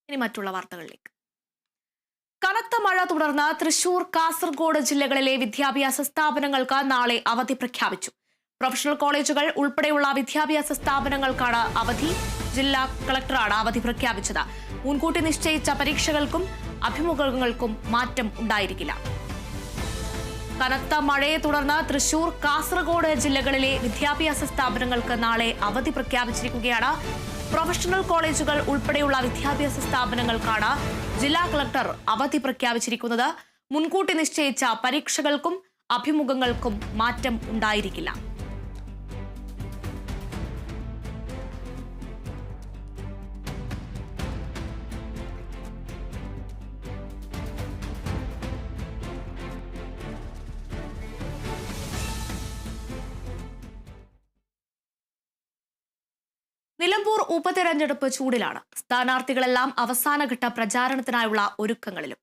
ഇനി മറ്റുള്ള വാർത്തകളിലേക്ക്. കനത്ത മഴ തുടർന്ന് തൃശൂർ, കാസർഗോഡ് ജില്ലകളിലെ വിദ്യാഭ്യാസ സ്ഥാപനങ്ങൾക്ക് നാളെ അവധി പ്രഖ്യാപിച്ചു. പ്രൊഫഷണൽ കോളേജുകൾ ഉൾപ്പെടെയുള്ള വിദ്യാഭ്യാസ സ്ഥാപനങ്ങൾക്കാണ് അവധി. ജില്ലാ കളക്ടറാണ് അവധി പ്രഖ്യാപിച്ചത്. മുൻകൂട്ടി നിശ്ചയിച്ച പരീക്ഷകൾക്കും അഭിമുഖങ്ങൾക്കും മാറ്റം ഉണ്ടായിരിക്കില്ല. കനത്ത മഴയെ തുടർന്ന് തൃശൂർ, കാസർഗോഡ് ജില്ലകളിലെ വിദ്യാഭ്യാസ സ്ഥാപനങ്ങൾക്ക് നാളെ അവധി പ്രഖ്യാപിച്ചിരിക്കുകയാണ്. പ്രൊഫഷണൽ കോളേജുകൾ ഉൾപ്പെടെയുള്ള വിദ്യാഭ്യാസ സ്ഥാപനങ്ങൾക്കാണ് ജില്ലാ കളക്ടർ അവധി പ്രഖ്യാപിച്ചിരിക്കുന്നത്. മുൻകൂട്ടി നിശ്ചയിച്ച പരീക്ഷകൾക്കും അഭിമുഖങ്ങൾക്കും മാറ്റം ഉണ്ടായിരിക്കില്ല. നിലമ്പൂർ ഉപതെരഞ്ഞെടുപ്പ് ചൂടിലാണ്. സ്ഥാനാർത്ഥികളെല്ലാം അവസാനഘട്ട പ്രചാരണത്തിനായുള്ള ഒരുക്കങ്ങളിലും.